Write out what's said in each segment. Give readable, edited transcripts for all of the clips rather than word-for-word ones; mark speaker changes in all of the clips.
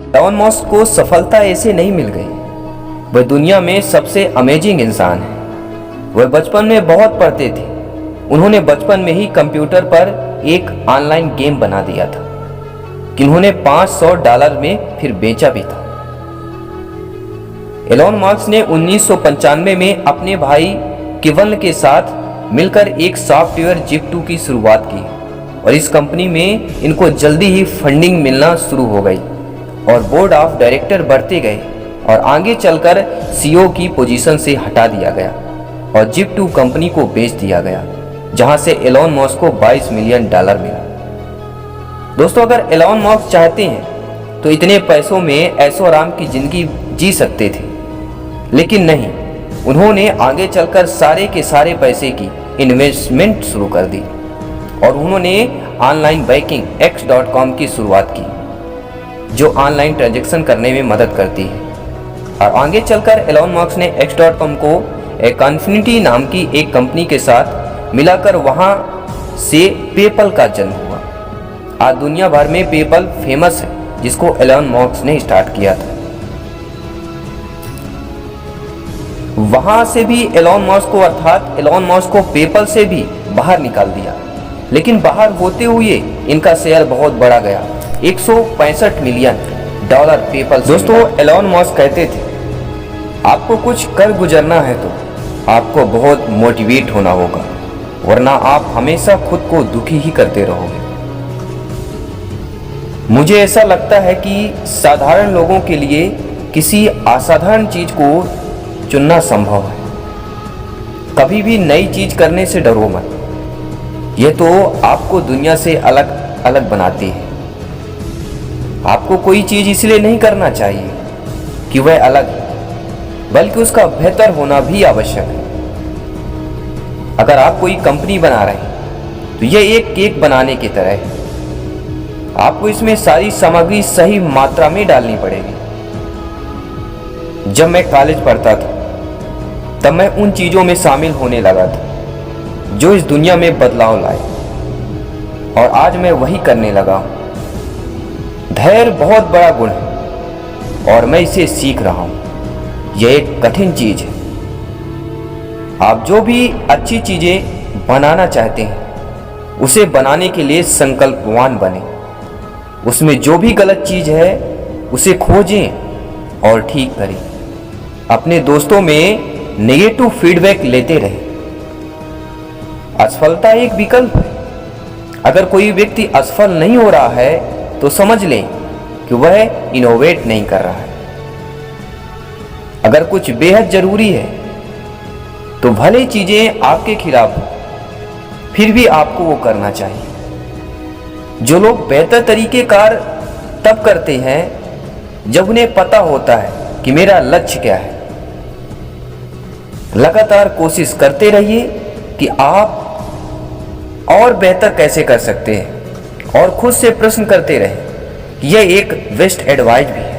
Speaker 1: Elon Musk को सफलता ऐसे नहीं मिल गई। वह दुनिया में सबसे अमेजिंग इंसान है। वह बचपन में बहुत पढ़ते थे। उन्होंने बचपन में ही कंप्यूटर पर एक ऑनलाइन गेम बना दिया था कि उन्होंने $500 में फिर बेचा भी था। एलोन मस्क ने 1995 में अपने भाई किवन के साथ मिलकर एक सॉफ्टवेयर जिप2 की शुरुआत की और इस कंपनी में इनको जल्दी ही फंडिंग मिलना शुरू हो गई और बोर्ड ऑफ डायरेक्टर बढ़ते गए और आगे चलकर सीईओ की पोजीशन से हटा दिया गया और जिप2 कंपनी को बेच दिया गया, जहां से एलोन मस्क को $22 मिलियन मिला। दोस्तों, अगर एलोन मस्क चाहते हैं तो इतने पैसों में ऐशो आराम की जिंदगी जी सकते थे, लेकिन नहीं, उन्होंने आगे चलकर सारे के सारे पैसे की इन्वेस्टमेंट शुरू कर दी और उन्होंने ऑनलाइन बैंकिंग X.com की शुरुआत की, जो ऑनलाइन ट्रांजैक्शन करने में मदद करती है। और आगे चलकर एलोन मस्क ने X.com को कॉन्फिनिटी नाम की एक कंपनी के साथ मिलाकर वहां से पेपल का जन्म हुआ। आज दुनिया भर में पेपल फेमस है, जिसको एलोन मस्क ने स्टार्ट किया था। वहां से भी एलोन मस्क को अर्थात एलोन मस्क को पेपल से भी बाहर निकाल दिया, लेकिन बाहर होते हुए इनका शेयर बहुत बढ़ा गया, $165 मिलियन पेपल। दोस्तों, एलोन मस्क कहते थे, आपको कुछ कर गुजरना है तो आपको बहुत मोटिवेट होना होगा, वरना आप हमेशा खुद को दुखी ही करते रहोगे। मुझे ऐसा लगता है कि साधारण लोगों के लिए किसी असाधारण चीज को चुनना संभव है। कभी भी नई चीज करने से डरो मत, यह तो आपको दुनिया से अलग अलग बनाती है। आपको कोई चीज इसलिए नहीं करना चाहिए कि वह अलग है, बल्कि उसका बेहतर होना भी आवश्यक है। अगर आप कोई कंपनी बना रहे हैं तो यह एक केक बनाने की तरह है। आपको इसमें सारी सामग्री सही मात्रा में डालनी पड़ेगी। जब मैं कॉलेज पढ़ता था तब मैं उन चीजों में शामिल होने लगा था जो इस दुनिया में बदलाव लाए, और आज मैं वही करने लगा हूं। धैर्य बहुत बड़ा गुण है और मैं इसे सीख रहा हूं। यह एक कठिन चीज है। आप जो भी अच्छी चीजें बनाना चाहते हैं उसे बनाने के लिए संकल्पवान बने। उसमें जो भी गलत चीज है उसे खोजें और ठीक करें। अपने दोस्तों में नेगेटिव फीडबैक लेते रहें। असफलता एक विकल्प है। अगर कोई व्यक्ति असफल नहीं हो रहा है तो समझ लें कि वह इनोवेट नहीं कर रहा है। अगर कुछ बेहद जरूरी है तो भले चीजें आपके खिलाफ हो, फिर भी आपको वो करना चाहिए। जो लोग बेहतर तरीके कार तब करते हैं जब उन्हें पता होता है कि मेरा लक्ष्य क्या है। लगातार कोशिश करते रहिए कि आप और बेहतर कैसे कर सकते हैं और खुद से प्रश्न करते रहें। यह एक बेस्ट एडवाइस भी है।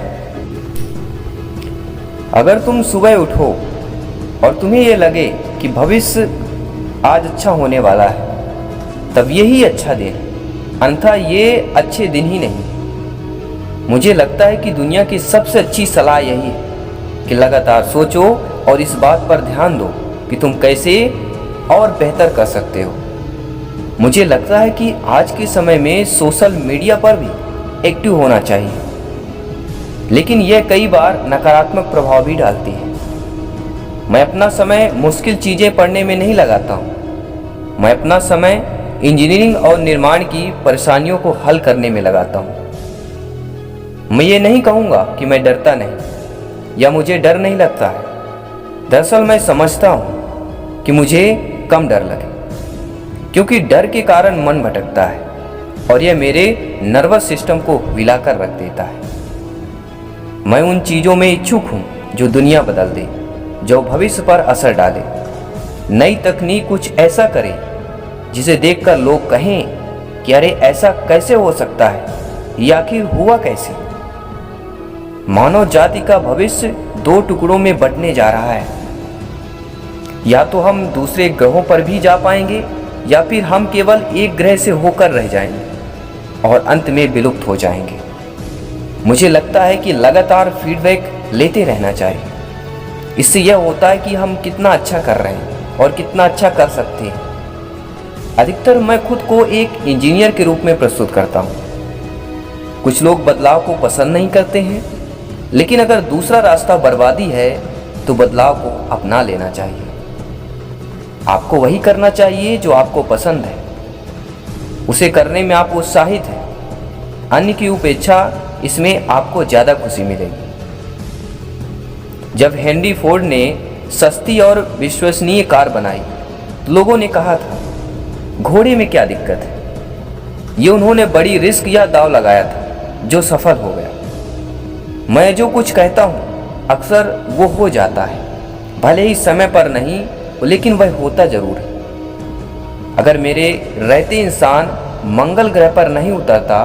Speaker 1: अगर तुम सुबह उठो और तुम्हें यह लगे कि भविष्य आज अच्छा होने वाला है, तब यही अच्छा दिन है, अन्यथा ये अच्छे दिन ही नहीं। मुझे लगता है कि दुनिया की सबसे अच्छी सलाह यही है कि लगातार सोचो और इस बात पर ध्यान दो कि तुम कैसे और बेहतर कर सकते हो। मुझे लगता है कि आज के समय में सोशल मीडिया पर भी एक्टिव होना चाहिए, लेकिन यह कई बार नकारात्मक प्रभाव भी डालती है। मैं अपना समय मुश्किल चीज़ें पढ़ने में नहीं लगाता हूँ। मैं अपना समय इंजीनियरिंग और निर्माण की परेशानियों को हल करने में लगाता हूँ। मैं ये नहीं कहूँगा कि मैं डरता नहीं या मुझे डर नहीं लगता है। दरअसल मैं समझता हूँ कि मुझे कम डर लगे, क्योंकि डर के कारण मन भटकता है और यह मेरे नर्वस सिस्टम को हिलाकर रख देता है। मैं उन चीज़ों में इच्छुक हूँ जो दुनिया बदल दे, जो भविष्य पर असर डाले। नई तकनीक कुछ ऐसा करे जिसे देखकर लोग कहें कि अरे ऐसा कैसे हो सकता है, या आखिर हुआ कैसे। मानव जाति का भविष्य 2 टुकड़ों में बंटने जा रहा है। या तो हम दूसरे ग्रहों पर भी जा पाएंगे या फिर हम केवल एक ग्रह से होकर रह जाएंगे और अंत में विलुप्त हो जाएंगे। मुझे लगता है कि लगातार फीडबैक लेते रहना चाहिए। इससे यह होता है कि हम कितना अच्छा कर रहे हैं और कितना अच्छा कर सकते हैं। अधिकतर मैं खुद को एक इंजीनियर के रूप में प्रस्तुत करता हूँ। कुछ लोग बदलाव को पसंद नहीं करते हैं, लेकिन अगर दूसरा रास्ता बर्बादी है तो बदलाव को अपना लेना चाहिए। आपको वही करना चाहिए जो आपको पसंद है, उसे करने में आप उत्साहित हैं। अन्य की उपेक्षा, इसमें आपको ज़्यादा खुशी मिलेगी। जब हेनरी फोर्ड ने सस्ती और विश्वसनीय कार बनाई तो लोगों ने कहा था, घोड़े में क्या दिक्कत है। ये उन्होंने बड़ी रिस्क या दांव लगाया था जो सफल हो गया। मैं जो कुछ कहता हूँ अक्सर वो हो जाता है, भले ही समय पर नहीं, लेकिन वह होता जरूर है। अगर मेरे रहते इंसान मंगल ग्रह पर नहीं उतरता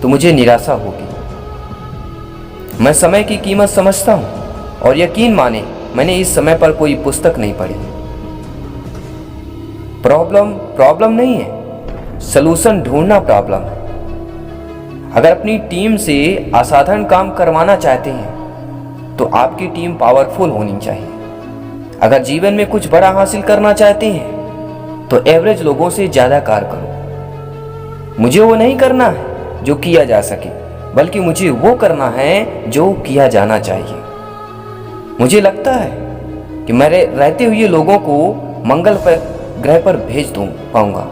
Speaker 1: तो मुझे निराशा होगी। मैं समय की कीमत समझता हूँ और यकीन माने मैंने इस समय पर कोई पुस्तक नहीं पढ़ी। प्रॉब्लम नहीं है, सलूशन ढूंढना प्रॉब्लम है। अगर अपनी टीम से असाधारण काम करवाना चाहते हैं तो आपकी टीम पावरफुल होनी चाहिए। अगर जीवन में कुछ बड़ा हासिल करना चाहते हैं तो एवरेज लोगों से ज़्यादा कार्य करो। मुझे वो नहीं करना है जो किया जा सके, बल्कि मुझे वो करना है जो किया जाना चाहिए। मुझे लगता है कि मेरे रहते हुए लोगों को मंगल पर ग्रह पर भेज पाऊंगा।